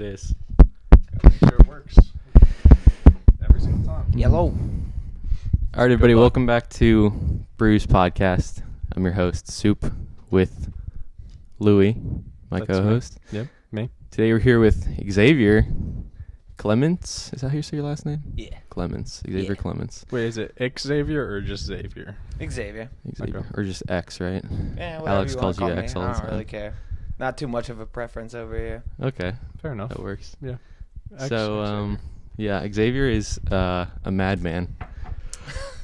it is. Gotta make sure it works every single time. Yellow. All right, everybody, welcome back to BRUISED podcast. I'm your host, Soup, with Lewi, my That's co-host. Yep, me. Today we're here with Xavier Clements. Is that how you say your last name? Yeah. Clements. Xavier Yeah. Clements. Wait, is it Xavier or just Xavier? Xavier. Xavier. Okay. Or just X, right? Yeah, whatever Alex you calls wanna you call X me. all the I don't time. really care. Not too much of a preference over here. Okay, Fair enough. that works. Yeah. So, yeah, Xavier is a madman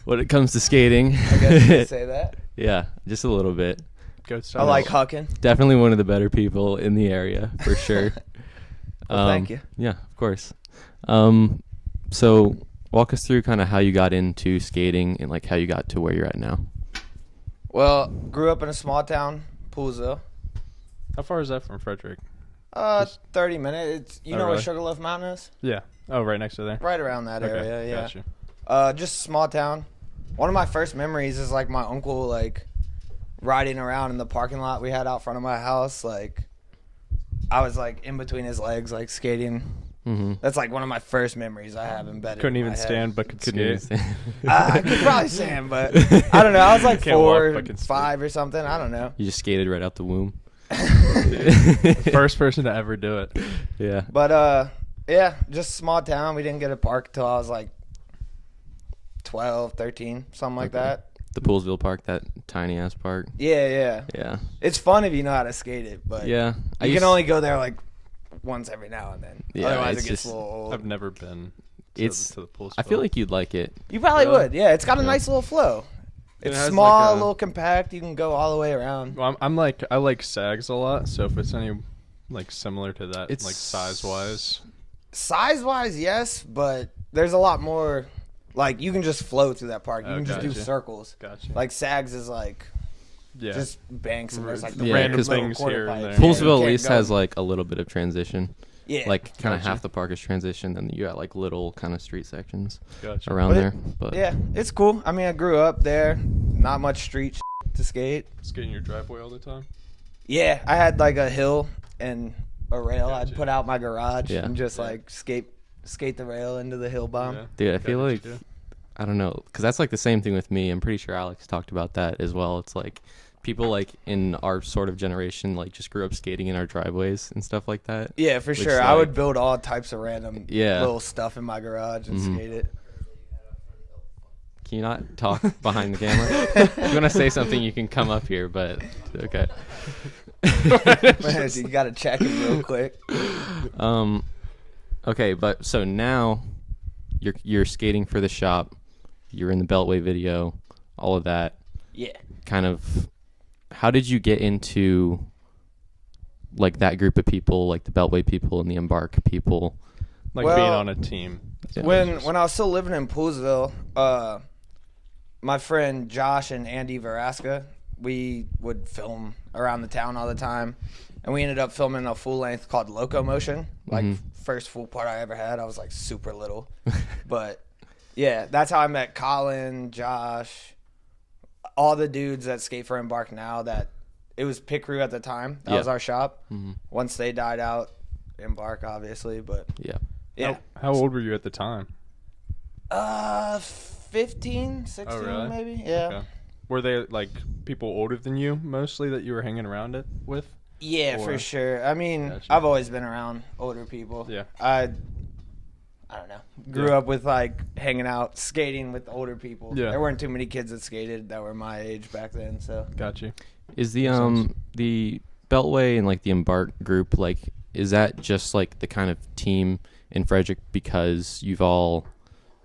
when it comes to skating. I guess you could say that. Yeah, just a little bit. Goat I style. like hucking. Definitely one of the better people in the area, for sure. Well, thank you. Yeah, of course. So walk us through kind of how you got into skating and like how you got to where you're at now. Well, grew up in a small town, Poolsville. How far is that from Frederick? 30 minutes. You know really? where Sugarloaf Mountain is? Yeah. Oh, right next to there. Right around that Okay, area, yeah. Gotcha. Just a small town. One of my first memories is like my uncle like riding around in the parking lot we had out front of my house. Like I was like in between his legs, like skating. Mm-hmm. That's like one of my first memories I have embedded. Couldn't in even my head. stand, but could Couldn't skate. even say- I could probably stand, but I don't know. I was like Can't walk, 4, but can skate. 5 or something. I don't know. You just skated right out the womb. First person to ever do it. Yeah. But yeah, just small town. We didn't get a park till I was like 12, 13, something like Okay. that. The Poolsville Park, that tiny ass park. Yeah. Yeah. It's fun if you know how to skate it, but Yeah. you can only go there like once every now and then. Yeah, Otherwise, it's it gets just- a little old. I've never been It's- to the pool. I feel like you'd like it. You probably Really? would. Yeah, it's got a Yeah. nice little flow. It It's has small, like a a- little compact. You can go all the way around. Well, I like sags a lot, so if it's any like similar to that, It's- like size wise. Size-wise, yes, but there's a lot more. Like, you can just flow through that park. You Oh, can just do gotcha. circles. Gotcha. Like, Sags is like yeah. just banks, and there's like the Yeah, random 'cause little things quarter here and pipes. there. Yeah, you Poolsville at can't least go- has like a little bit of transition. yeah. Like kind of Gotcha. half the park is transition, then you got like little kind of street sections Gotcha. around But there. But yeah, it's cool. I mean, I grew up there. Not much street to skate. Skating your driveway all the time. Yeah, I had like a hill and a rail I'd Gotcha. put out my garage Yeah. and just Yeah. like skate the rail into the hill bomb. Yeah. dude, I Got feel what you like do. I don't know, because that's like the same thing with me. I'm pretty sure Alex talked about that as well. It's like people like in our sort of generation like just grew up skating in our driveways and stuff like that. Yeah, for Which, sure. I would like- build all types of random Yeah. little stuff in my garage and Mhm. skate it. Can you not talk behind the camera? If you want to say something, you can come up here, but okay. Man, you got to check it real quick. Okay, but so now you're skating for the shop. You're in the Beltway video, all of that. Yeah. Kind of, how did you get into like that group of people, like the Beltway people and the Embark people? Like Well, being on a team. Yeah. When I was still living in Poolsville, my friend Josh and Andy Veraska, we would film around the town all the time, and we ended up filming a full length called Locomotion. Like first full part I ever had. I was like super little, but yeah, that's how I met Colin, Josh, all the dudes that skate for Embark now. That it was Pit Crew at the time. That Yeah. was our shop. Mhm. Once they died out, Embark obviously, but Yeah. yeah. How old were you at the time? 15, 16 really? maybe. Yeah. Okay. Were they like people older than you mostly that you were hanging around it with? Yeah, Or- for sure. I mean, Gotcha. I've always been around older people. Yeah. I don't know. Grew up with like hanging out, skating with older people. Yeah. There weren't too many kids that skated that were my age back then, so. Got you. Is the Makes sense. the Beltway and like the Embark group, like, is that just like the kind of team in Frederick because you've all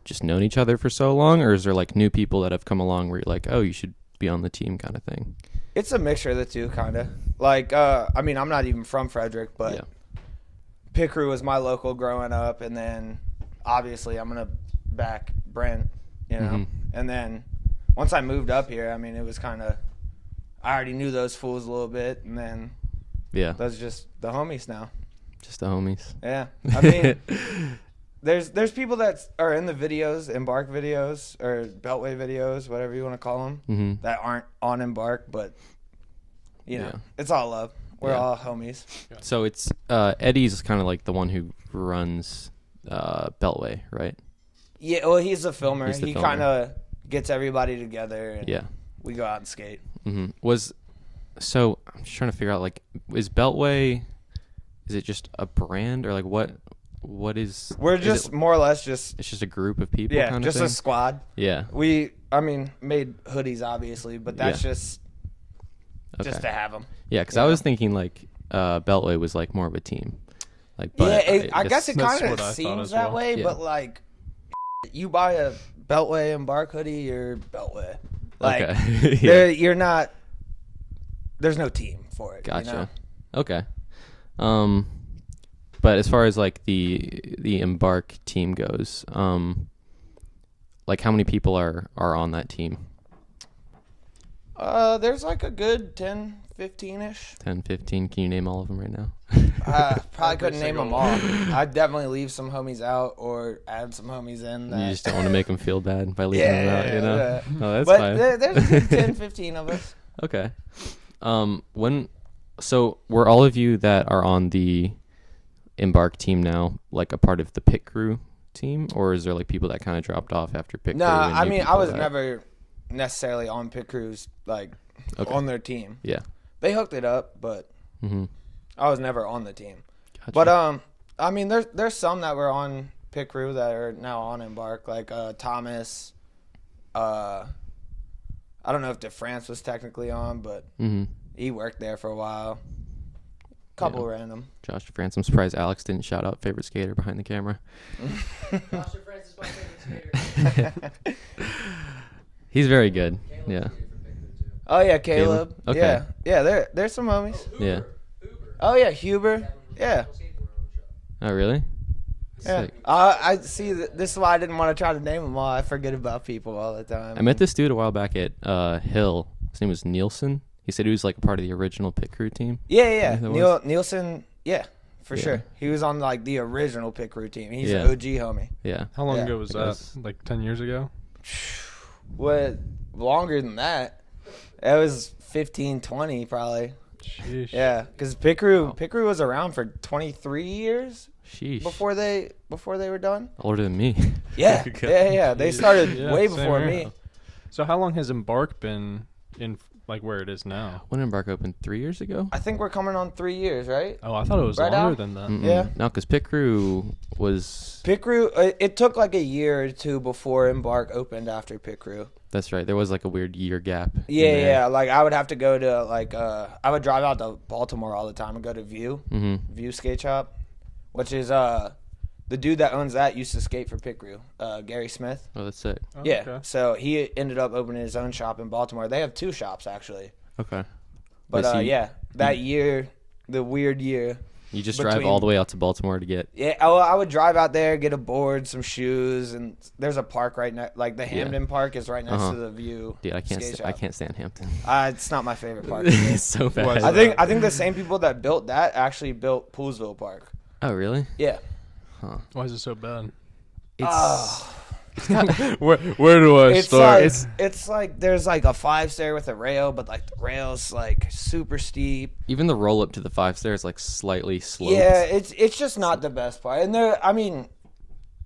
just known each other for so long, or is there like new people that have come along where you're like, oh, you should be on the team kind of thing? It's a mixture of the two, kind of. Like, I mean, I'm not even from Frederick, but Yeah. Pit Crew was my local growing up, and then obviously I'm going to back Brent, you know. Mhm. And then once I moved up here, I mean, it was kind of, I already knew those fools a little bit, and then Yeah. those just the homies now. Just the homies. Yeah. I mean, there's people that are in the videos, Embark videos, or Beltway videos, whatever you want to call them, Mm-hmm. that aren't on Embark, but, you know, Yeah. it's all love. We're Yeah. all homies. So it's Eddie's kind of like the one who runs Beltway, right? Yeah, well, he's the filmer. He's the He filmer. kind of gets everybody together, and Yeah. we go out and skate. So I'm just trying to figure out, like, is Beltway, is it just a brand, or like what is? We're is just it- more or less just it's just a group of people. yeah, kind just of a thing? squad. Yeah. Made hoodies obviously, but that's just Okay. to have them. Yeah, because I was thinking like Beltway was like more of a team. Like, Yeah, but I guess it That's kind what I of thought seems as that well. way, Yeah. but like, you buy a Beltway embark hoodie or Beltway, like, Okay. there you're not. There's no team for it. Gotcha. You know? Okay. But as far as like the embark team goes, like how many people are on that team? There's like a good 10, 15-ish. 10, 15. Can you name all of them right now? Probably couldn't name single them all. I'd definitely leave some homies out or add some homies in. You just don't want to make them feel bad by leaving them out, you know? yeah. No, that's But fine. there's a good 10, 15 of us. Okay. So were all of you that are on the embark team now like a part of the pit crew team, or is there like people that kind of dropped off after pit No, crew? and I new mean, I people was that- never necessarily on pit crews, like, Okay. on their team. Yeah. They hooked it up, but Mm-hmm. I was never on the team. Gotcha. But I mean, there's some that were on pit crew that are now on embark, like Thomas. I don't know if DeFrance was technically on, but Mm-hmm. he worked there for a while. Couple random. Josh DeFrance. I'm surprised Alex didn't shout out favorite skater behind the camera. Josh DeFrance is my favorite skater. He's very good. Caleb's Yeah. skated for Pickford, too. Oh yeah, Caleb. Okay. Yeah. There's some homies. Yeah. Uber. Oh yeah, Huber. Yeah. Oh, really? Yeah. Sick. I see. This is why I didn't want to try to name them all. I forget about people all the time. I met this dude a while back at Hill. His name was Nielsen. He said he was like a part of the original pit crew team. Yeah. That was- Nielsen. Yeah, for Yeah. sure. He was on like the original pit crew team. He's Yeah. an OG homie. Yeah. How long Yeah. ago was It that? was- Like 10 years ago? What? Longer than that. It was 15, 20 probably. Sheesh. Yeah, because pit crew was around for 23 years Sheesh. before they were done. Older than me. Yeah. They started Yeah, way same before here. me. So how long has Embark been in like where it is now? When Embark opened 3 years ago? I think we're coming on 3 years, right? Oh, I thought it was Right longer now? than that. Mm-mm. Yeah. No, because pit crew was. Pit crew. It took like a year or two before Embark opened after pit crew. That's right. There was like a weird year gap. in Yeah, there. yeah. Like I would have to go to like I would drive out to Baltimore all the time and go to View Skate Shop, which is the dude that owns that used to skate for pit crew, Gary Smith. Oh, that's sick. Oh, Yeah. okay. So he ended up opening his own shop in Baltimore. They have 2 shops actually. Okay. But so you- yeah, that year, the weird year. You just drive between- all the way out to Baltimore to get. Yeah, I would drive out there, get a board, some shoes, and there's a park right next. Like the Hamden Park is right next Uh-huh. to the View. Dude, I can't. skate I shop. can't stand Hampton. It's not my favorite park. It's so bad. Why is I think the same people that built that actually built Poolsville Park. Oh, really? Yeah. Why is it so bad? It's. Where do I It's start? like it's like there's like a 5-stair with a rail, but like the rail's like super steep. Even the roll up to the 5 stairs like slightly sloped. Yeah, it's just not the best part. And I mean,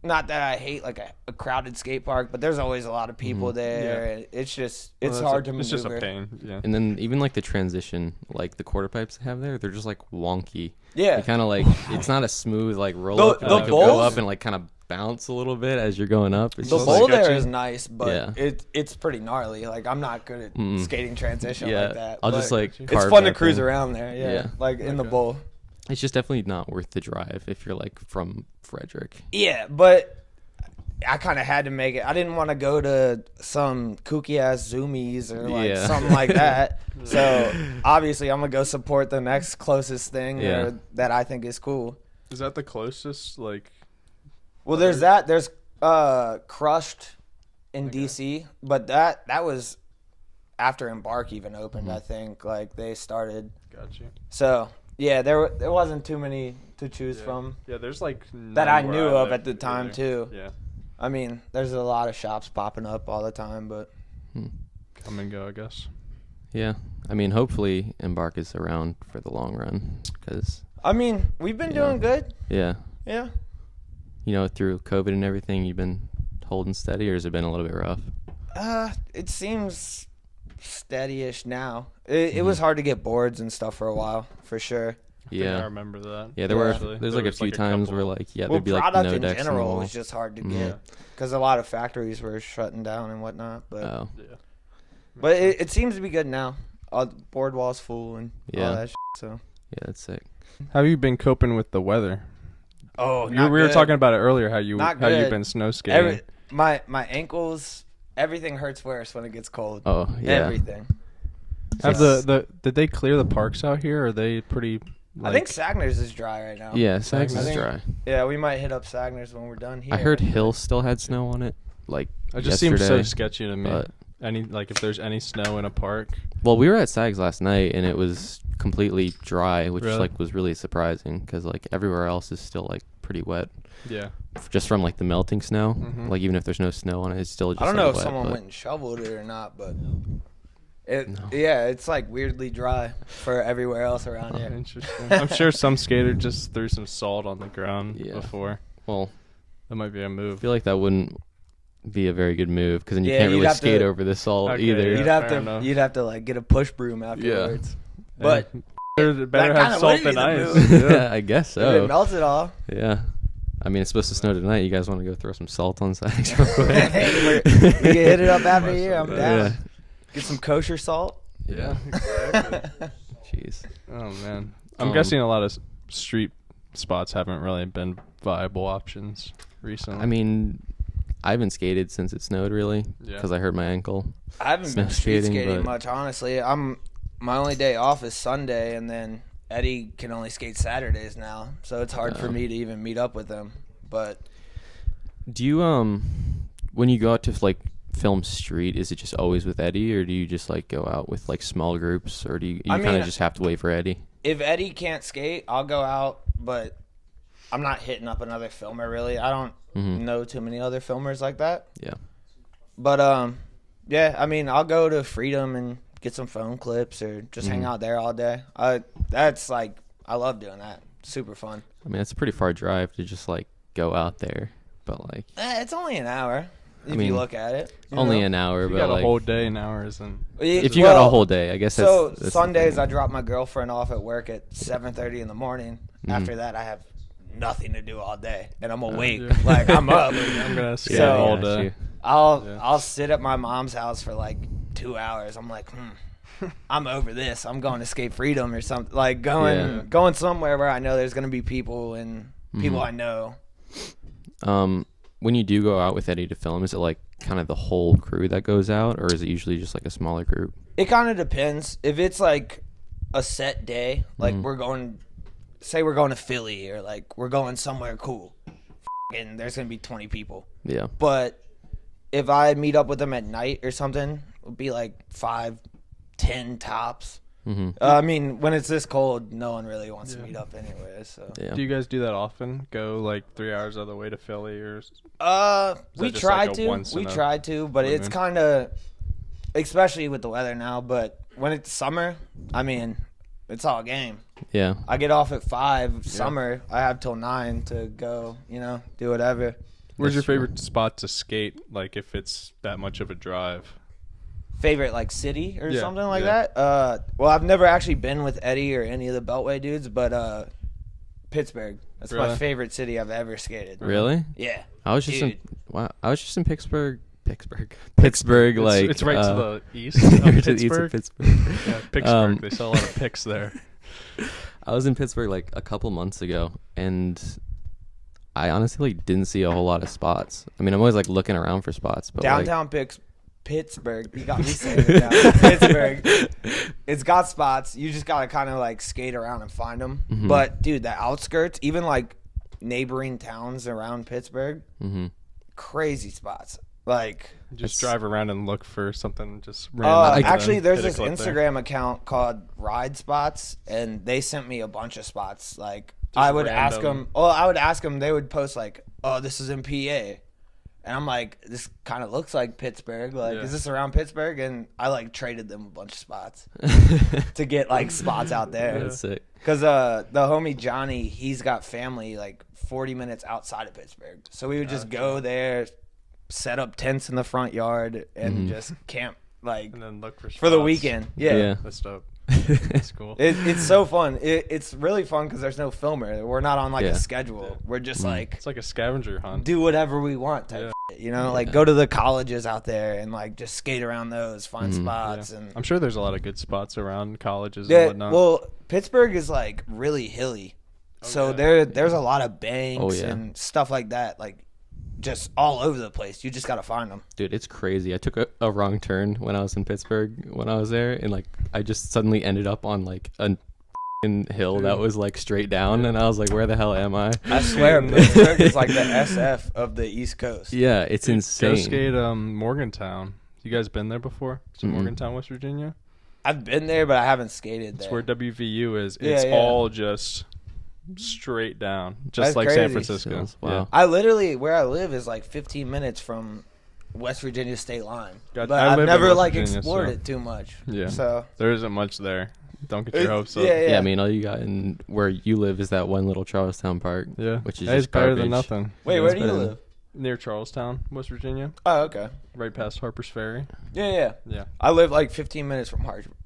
not that I hate like a crowded skate park, but there's always a lot of people there. Yeah. And it's just Well, it's that's hard to It's maneuver. just a pain. Yeah. And then even like the transition, like the quarter pipes they have there, they're just like wonky. Yeah. They kind of like it's not a smooth like roll The- up. the Like you'll go bowls- up and like kind of bounce a little bit as you're going up. It's The just bowl like, there sketchy. is nice, but Yeah. it's pretty gnarly. Like I'm not good at skating transition yeah, like that. I'll just but like. it's carve fun to that cruise thing. around there. Yeah, Yeah. like in the Okay. bowl. It's just definitely not worth the drive if you're like from Frederick. Yeah, but I kind of had to make it. I didn't want to go to some kooky ass Zoomies or like Yeah. something like that. So obviously, I'm gonna go support the next closest thing Yeah. that I think is cool. Is that the closest? Like, Well, there's that. There's Crushed in DC, but that was after Embark even opened. I think like they started. got you. So yeah, there wasn't too many to choose Yeah. from. Yeah, there's like That I none knew where of live at the time, either. too. Yeah, I mean, there's a lot of shops popping up all the time, but come and go, I guess. Yeah. I mean, hopefully Embark is around for the long run because, I mean, we've been doing good. yeah. Yeah. Through COVID and everything, you've been holding steady, or has it been a little bit rough? It seems steady-ish now. It was hard to get boards and stuff for a while, for sure. I Yeah. remember that. Yeah, Actually. there's there like a was, few times where couple- there'd be like product no in decks general in the was just hard to Mhm. get because a lot of factories were shutting down and whatnot. But Oh, Yeah. but it seems to be good now. Board wall's full and Yeah. all that shit, so. yeah, that's sick. How have you been coping with the weather? Oh, We were talking about it earlier. How you've Not good. been snow skating. My ankles, everything hurts worse when it gets cold. Oh, yeah. Everything. Have Yes. did they clear the parks out here? Or are they pretty? I think Sagner's is dry right now. Yeah, Sags I is think- dry. Yeah, we might hit up Sagner's when we're done here. I heard Hill still had snow on it, like it just seems so yesterday, sketchy to me. but If there's any snow in a park. well, we were at Sags last night and it was completely dry, which Really? was really surprising because everywhere else is still pretty wet, Yeah. just from the melting snow. Mhm. Even if there's no snow on it, it's still just. I don't know if wet, someone but- went and shoveled it or not, but No. it's weirdly dry for everywhere else around Oh, here. interesting. I'm sure some skater just threw some salt on the ground Yeah. before. Well, That might be a I move. feel like that wouldn't be a very good move because then you Yeah, can't you'd really have skate to- over the salt Okay, either. yeah. You'd have fair to enough. you'd have to get a push broom afterwards. But better that have kinda salt would be than the ice. move. Yeah. I guess if it so. melts it all. Yeah. I mean, it's supposed to snow tonight. You guys want to go throw some salt on Sags real quick? Hey, we can hit it up after here. I'm down. Yeah. Get some kosher salt. Yeah. Exactly. Jeez. Oh man. I'm Um, guessing a lot of street spots haven't really been viable options recently. I mean, I haven't skated since it snowed really Yeah. because I hurt my ankle. I haven't Snow been street skating, skating but- much, honestly. My only day off is Sunday, and then Eddie can only skate Saturdays now, so it's hard for Oh. me to even meet up with him. But Do you when you go out to film street, is it just always with Eddie, or do you just go out with small groups, or do you I kind mean, of just have to wait for Eddie? if Eddie can't skate, I'll go out, but I'm not hitting up another filmer really. I don't Mhm. know too many other filmers like that. Yeah. But yeah, I mean, I'll go to Freedom and get some phone clips or just hang Mhm. out there all day. I love doing that. Super fun. I mean, it's a pretty far drive to just go out there, but It's only an hour if mean, you look at it. you only know? an hour. If you But got a whole day in hours and if you got a whole day, I guess. So that's the Sundays thing. I drop my girlfriend off at work at 7:30 in the morning. Mhm. After that I have nothing to do all day, and I'm awake. yeah. I'm up. I'm gonna skate So- all got day. you. Yeah. I'll sit at my mom's house for 2 hours. I'm like, I'm over this. I'm going to Skate Freedom or something. Yeah. Going somewhere where I know there's gonna be people and people Mhm. I know. When you do go out with Eddie to film, is it kind of the whole crew that goes out, or is it usually just a smaller group? It kind of depends. If it's a set day, Mhm. we're going to Philly or we're going somewhere cool, and there's gonna be 20 people. Yeah. But if I meet up with them at night or something, it'll be 5, 10 tops. Mm-hmm. I mean, when it's this cold, no one really wants to Yeah. meet up anyway. So, Yeah. Do you guys do that often? Go 3 hours out of the way to Philly, or we just tried a to. once We in a tried to, but blue it's moon? kind of, especially with the weather now. But when it's summer, I mean, it's all game. Yeah. I get off at 5. Summer, I have till 9 to go. Do whatever. where's your That's true. favorite spot to skate? If it's that much of a drive. Favorite city or Yeah, something like yeah. that. Well, I've never actually been with Eddie or any of the Beltway dudes, but Pittsburgh. That's my Really? favorite city I've ever skated. Really? Yeah. I was just Dude. I was just in Pittsburgh. Pittsburgh, It's right to the east to of the east Pittsburgh. of Pittsburgh. Yeah, Pittsburgh. Um, They sell a lot of picks there. I was in Pittsburgh a couple months ago, and I honestly didn't see a whole lot of spots. I mean, I'm always looking around for spots, but Downtown Pittsburgh. You got me saying it now. Pittsburgh. It's got spots. You just got to kind of skate around and find them. Mhm. But, dude, the outskirts, even neighboring towns around Pittsburgh, Mm-hmm. crazy spots. Just That's- drive around and look for something. Just random. Actually, there's Hit a this clip there. Instagram account called Ride Spots, and they sent me a bunch of spots. I would ask random. them. Well, I would ask them. They would post oh, this is in PA, And I'm like, this kind of looks like Pittsburgh. Like, Yeah. is this around Pittsburgh? And I like traded them a bunch of spots to get like spots out there. That's sick. Because the homie Johnny, he's got family like 40 minutes outside of Pittsburgh. So we would just go there, set up tents in the front yard, and just camp like And then look for for the spots. weekend. Yeah. That's dope. That's cool. It's so fun. It's really fun because there's no filmer. We're not on like Yeah. a schedule. We're just like It's like a scavenger hunt. do whatever we want type shit, you know, like go to the colleges out there and like just skate around those, find spots. Yeah. And I'm sure there's a lot of good spots around colleges and yeah, whatnot. well, Pittsburgh is like really hilly, so there's a lot of banks and stuff like that, like just all over the place. You just gotta find them. Dude, it's crazy. I took a wrong turn when I was in Pittsburgh when I was there, and like I just suddenly ended up on like a hill that was like straight down, and I was like, where the hell am I? I swear, Pittsburgh is like the SF of the East Coast. Yeah, it's Go insane. skate Morgantown. You guys been there before? It's in Morgantown, West Virginia. I've been there, but I haven't skated It's there. where WVU is. Yeah, It's yeah. all just straight down, just That's like San crazy. Francisco. Wow. I literally, where I live is like 15 minutes from West Virginia state line. God, But I I've live in never West like Virginia, explored so- it too much. Yeah. So There isn't much there. Don't get your hopes up. yeah. Yeah, I mean, all you got in where you live is that one little Charlestown park. Yeah. Which is Hey, it's just better garbage. than nothing. Wait, Yeah, where it's do you better than- live? Near Charlestown, West Virginia, Oh, okay. right past Harper's Ferry. Yeah. Yeah. I live like 15 minutes from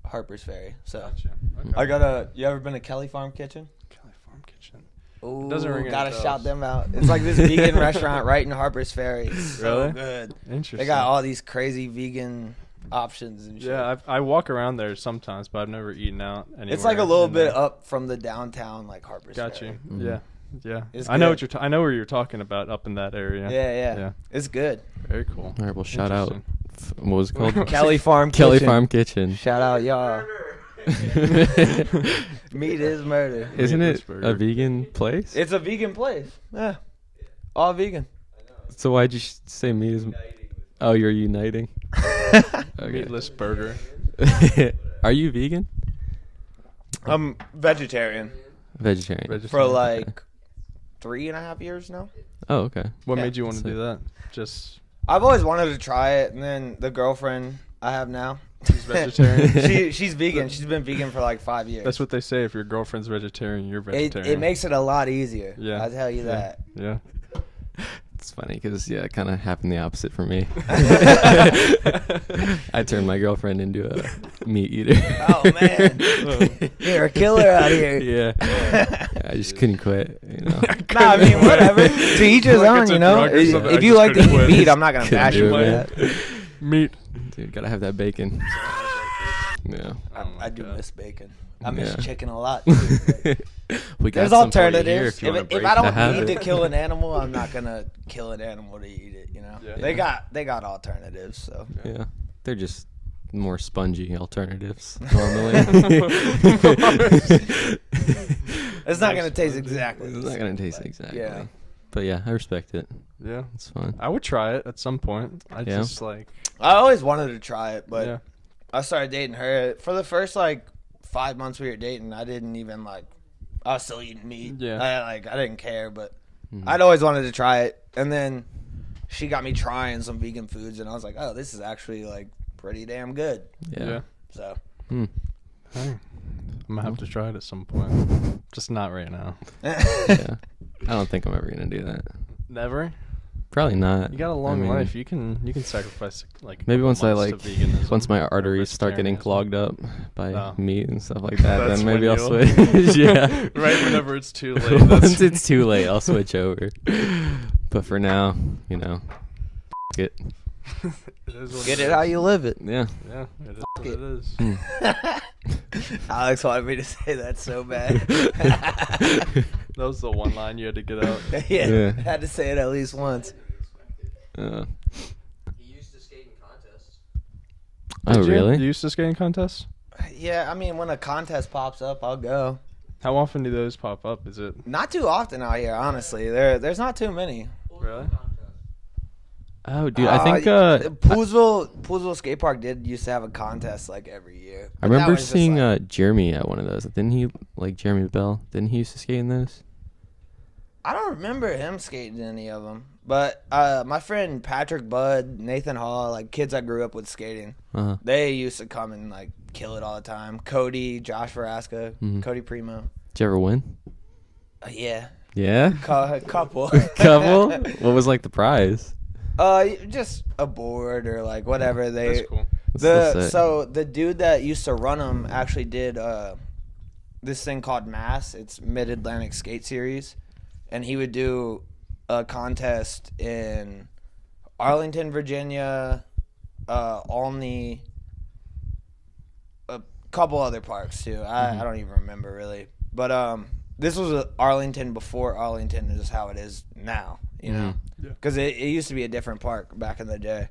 Harper's Ferry. So Gotcha. Okay. I got a. You ever been to Kelly Farm Kitchen? Kelly Farm Kitchen. Ooh, doesn't ring any gotta bells. shout them out. It's like this vegan restaurant right in Harper's Ferry. It's so Really? good. Interesting. They got all these crazy vegan options and shit. Yeah, I walk around there sometimes, but I've never eaten out anywhere. It's like a little in bit there. up from the downtown, like Harper's Got Ferry. you. Yeah. Yeah. It's I know good. what you're. I know where you're talking about up in that area. Yeah. Yeah. It's good. Very cool. All right, well, shout out. Interesting. What was it called? Kelly Farm Kelly Kitchen. Farm Kitchen. Shout out y'all. Meat is murder. Isn't it Meatless a burger. vegan place? It's a vegan place. Yeah. All vegan. So why'd you say meat is? Oh, you're uniting. Okay. Meatless burger. Are you vegan? I'm vegetarian Vegetarian. for like 3.5 years now. Oh, okay. What Yeah. made you want to So- do that? Just I've always wanted to try it, and then the girlfriend I have now, she's vegetarian. she's vegan. She's been vegan for like 5 years. That's what they say. If your girlfriend's vegetarian, you're vegetarian. It makes it a lot easier. Yeah. I tell you Yeah. that. Yeah. It's funny because it kind of happened the opposite for me. I turned my girlfriend into a meat eater. Oh man, you're a killer out here. Yeah. I just couldn't quit. You know. Nah, I mean whatever. To each his Like own, it's a you know. drug or something. I If you just like to couldn't eat quit. meat, I'm not gonna Couldn't bash do you it, for man. that. Meat. Dude, gotta have that bacon. Yeah. I do miss bacon. I miss Yeah. chicken a lot. We got There's some for you here alternatives. if you wanna If break I the don't habit. need to kill an animal, I'm not gonna kill an animal to eat it. You know, Yeah. they got alternatives. So Yeah. They're just more spongy alternatives normally. it's not gonna taste exactly. It's not gonna taste exactly. Yeah. But yeah, I respect it. Yeah. It's fun. I would try it at some point. I Yeah. just like. I always wanted to try it, but Yeah. I started dating her for the first like 5 months we were dating. I didn't even like. I was still eating meat. Yeah. I didn't care, but Mhm. I'd always wanted to try it, and then she got me trying some vegan foods, and I was like, oh, this is actually like pretty damn good. Yeah. So Hmm. Hey, I'm gonna have to try it at some point. Just not right now. Yeah. I don't think I'm ever gonna do that. Never. Probably not. You got a I long mean, life. You can sacrifice like. a Maybe couple once I months like, to veganism once my or arteries start getting vegetarianism. clogged up by Oh. meat and stuff like that, That's then maybe when I'll you'll- switch. Yeah. Right whenever it's too late. Once it's too late, I'll switch over. But for now, you know, f- it. It is what get it how you live it. Yeah. Yeah, it is what it. it is. Alex wanted me to say that so bad. That was the one line you had to get out. yeah, Yeah. had to say it at least once. He used to skate in contests. Oh, Did you? really? You used to skate in contests? Yeah, I mean, when a contest pops up, I'll go. How often do those pop up? Is it Not too often out here, honestly. There's not too many. really? Oh, dude, I think Poolsville Skate Park did used to have a contest like every year. I But that remember was just, seeing like- Jeremy at one of those. Didn't he, like Jeremy Bell? Didn't he used to skate in those? I don't remember him skating in any of them. But my friend Patrick Budd, Nathan Hall, like kids I grew up with skating, Uh-huh. they used to come and like kill it all the time. Cody, Josh Veraska, Cody Primo. Did you ever win? Yeah, Yeah. couple. Couple. What was like the prize? Just a board or like whatever they. That's cool. That's so sick. So the dude that used to run them actually did this thing called MASS. It's Mid Atlantic Skate Series, and he would do a contest in Arlington, Virginia, Olney, a couple other parks too. I don't even remember really, but this was Arlington before Arlington is how it is now. You know, because it used to be a different park back in the day.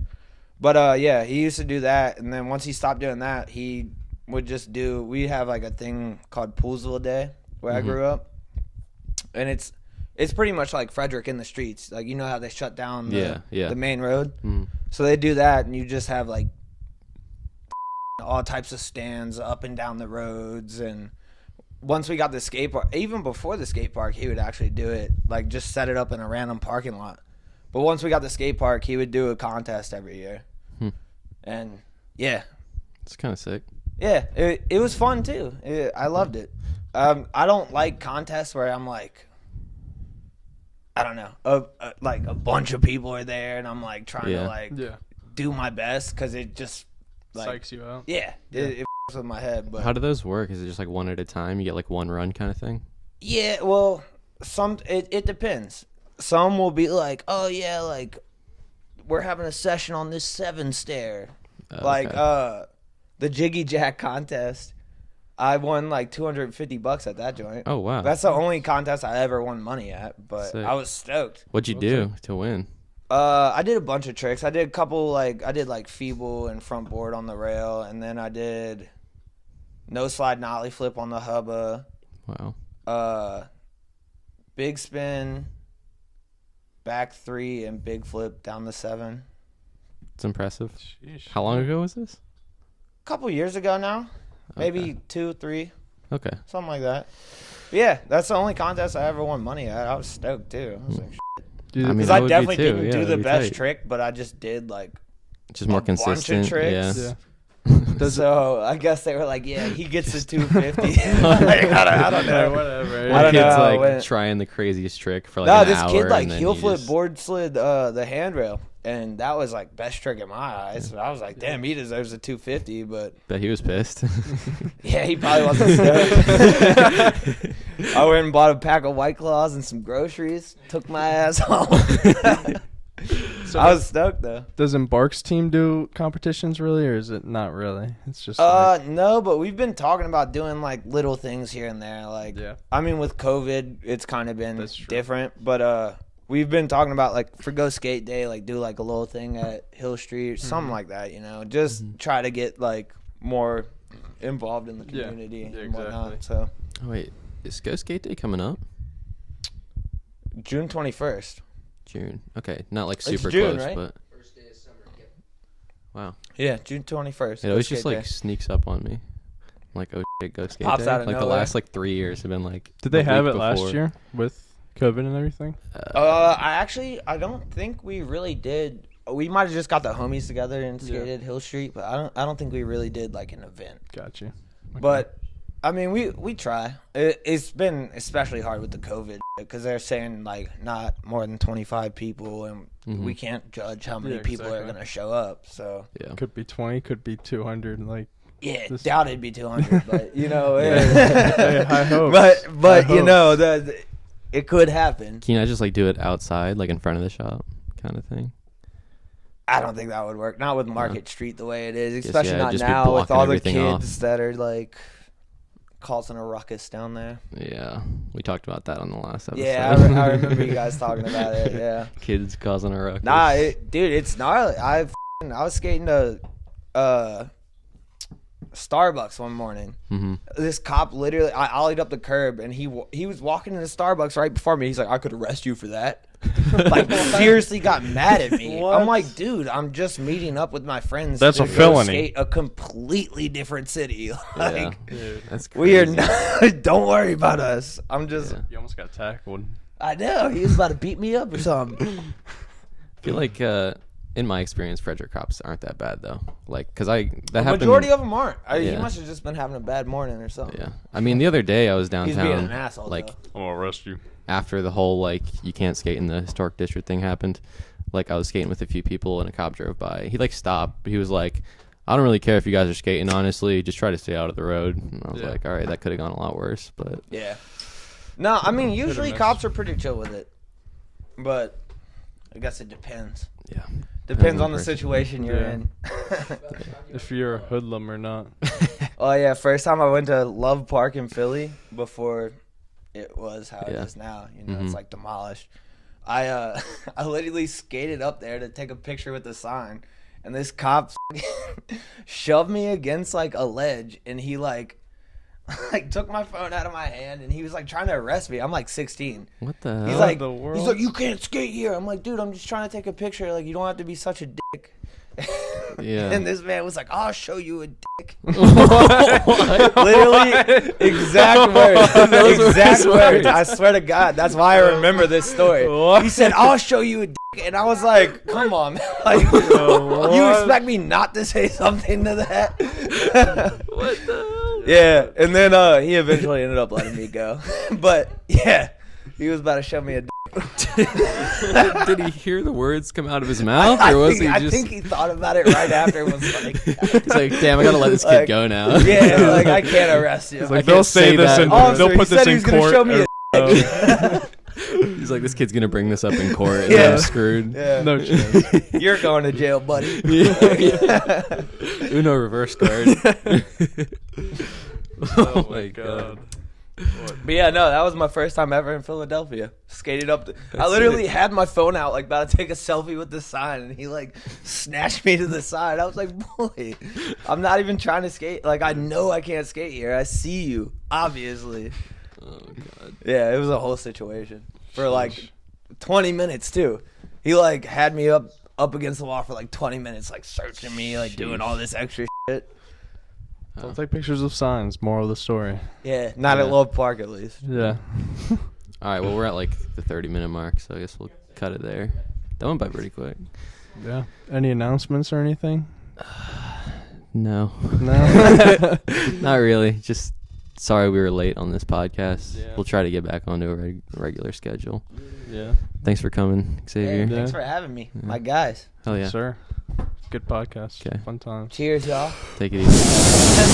But yeah, he used to do that, and then once he stopped doing that, he would just do. We have like a thing called Poolsville Day where I grew up, and it's pretty much like Frederick in the streets. Like, you know how they shut down the main road? So they do that, and you just have like all types of stands up and down the roads. And once we got the skate park, even before the skate park, he would actually do it, like just set it up in a random parking lot. But once we got the skate park, he would do a contest every year. And yeah. It's kind of sick. Yeah, it was fun too. I loved it. I don't like contests where I'm like, I don't know, like a bunch of people are there and I'm like trying to like do my best because it just like psychs you out. Yeah, it f***s with my head. But How do those work? Is it just like one at a time? You get like one run kind of thing? yeah, well, it depends. Some will be like, oh yeah, like we're having a session on this 7 stair, like the Jiggy Jack contest. I won like $250 at that joint. Oh wow, That's the only contest I ever won money at, but Sick. I was stoked. What'd you do to win? I did a bunch of tricks. I did a couple, like, I did like feeble and front board on the rail, and then I did no slide nollie flip on the hubba. Wow. Big spin, back 3, and big flip down the 7. It's impressive. Sheesh. How long ago was this? A couple years ago now, maybe Okay. 2, 3, Okay. something like that. But yeah, that's the only contest I ever won money at. I was stoked too. I was like, Dude, I mean, because that I would be definitely too. didn't Yeah, do the that'd be best tight. trick, but I just did like Just more a bunch of consistent. tricks. Yeah. So I guess they were like, yeah, he gets the 250. Like, I don't know. whatever. I don't know Kid's how it like went. trying the craziest trick for like No, an this hour. kid like and then heel you flip just- board slid the handrail, and that was like best trick in my eyes. So I was like, damn, he deserves a 250. But Bet he was pissed. yeah, he probably wasn't stoked. I went and bought a pack of White Claws and some groceries. Took my ass home. So I was stoked though. Does Embark's team do competitions really, or is it not really? It's just like, No, but we've been talking about doing like little things here and there. Like, Yeah. I mean, with COVID, it's kind of been That's true. different. But we've been talking about like for Go Skate Day, like do like a little thing at Hill Street, something like that. You know, just try to get like more involved in the Yeah. community Yeah, and whatnot. exactly. So Oh, wait, is Go Skate Day coming up? June 21st. June. Okay, not like It's super June, close, right? but First day of summer. Yep. wow. Yeah, June 21st. It Go always Skate just like Day. sneaks up on me. I'm like, oh shit, Go Skate Pops Day. out of Like the nowhere. last like 3 years have been like. did they the have week it last before. year with COVID and everything? I don't think we really did. We might have just got the homies together and Yeah. skated Hill Street, but I don't think we really did like an event. Got you. Okay. But I mean, we try. It's been especially hard with the COVID because they're saying like not more than 25 people, and we can't judge how many Yeah, people are exactly. gonna show up. So Yeah. could be 20, could be 200. Like, yeah, This- doubt it'd be 200, but you know, hey, high hopes. but High you know hopes. it could happen. Can you not just like do it outside, like in front of the shop, kind of thing? I don't think that would work. Not with Market Street the way it is, Guess, especially yeah, not just be now with blocking all the everything kids off. that are like causing a ruckus down there. Yeah, we talked about that on the last episode. Yeah, I remember you guys talking about it. Yeah. Kids causing a ruckus. Nah, dude, it's gnarly. I was skating to Starbucks one morning. Mm-hmm. This cop literally, I ollied up the curb, and he was walking into Starbucks right before me. He's like, I could arrest you for that. Like, seriously got mad at me. What? I'm like, dude, I'm just meeting up with my friends. That's to a go felony. Skate a completely different city. Like, Yeah, that's crazy. we are not. Don't worry about us. I'm just. Yeah. You almost got tackled. I know he was about to beat me up or something. I feel like in my experience, Frederick cops aren't that bad though. Like, cause that The happened. majority of them aren't. He Yeah. must have just been having a bad morning or something. Yeah, I mean the other day I was He's downtown. being an asshole. like though. I'm gonna arrest you. after the whole like you can't skate in the historic district thing happened. Like I was skating with a few people and a cop drove by. He like stopped. He was like, "I don't really care if you guys are skating. Honestly, just try to stay out of the road." And I was like, "All right, that could have gone a lot worse." But Yeah. No, I mean usually miss. cops are pretty chill with it, but I guess it depends. yeah, Depends on the person. situation you're Yeah. in. If you're a hoodlum or not. Oh yeah, first time I went to Love Park in Philly before it was how it Yeah. is now. You know, it's Mhm. like demolished. I I literally skated up there to take a picture with the sign, and this cop shoved me against like a ledge, and he like took my phone out of my hand, and he was like trying to arrest me. I'm like 16. what the He's hell? like, the world? he's like, you can't skate here. I'm like, dude, I'm just trying to take a picture. Like, you don't have to be such a dick. Yeah. And this man was like, I'll show you a dick. What? Literally, exact words. Those were Exact his words. words. I swear to God, that's why I remember this story. What? He said, I'll show you a dick. And I was like, come on, man. Like, you what? expect me not to say something to that? What the hell? Yeah, and then he eventually ended up letting me go. But yeah, he was about to show me a dick. Did he hear the words come out of his mouth, or was he I just? think he thought about it right after and was like, He's like, damn, I gotta let this kid Like, go now. yeah, like I can't arrest you. Like, can't they'll say say this that. and Oh, they'll so put he this said he in was gonna court. show me a He's like, this kid's gonna bring this up in court, and Yeah. I'm screwed. Yeah. No chance. You're going to jail, buddy. Yeah. Uno reverse card. Oh my god. But yeah, no, that was my first time ever in Philadelphia. Skated up. I literally had my phone out, like about to take a selfie with the sign, and he like snatched me to the side. I was like, boy, I'm not even trying to skate. Like, I know I can't skate here. I see you, obviously. Oh god. Yeah, it was a whole situation for like 20 minutes too. He like had me up against the wall for like 20 minutes, like searching me, like doing all this extra shit. Don't take pictures of signs. Moral of the story. Yeah, not at Yeah. Love Park at least. Yeah. All right, well we're at like the 30-minute mark, so I guess we'll cut it there. That went by pretty quick. Yeah. Any announcements or anything? No. No. Not really. Just sorry we were late on this podcast. Yeah. We'll try to get back onto a regular schedule. Yeah. Thanks for coming, Xavier. Hey, thanks for having me, my guys. Hell yeah. Sir. Good podcast. 'Kay. Fun times. Cheers, y'all. Take it easy.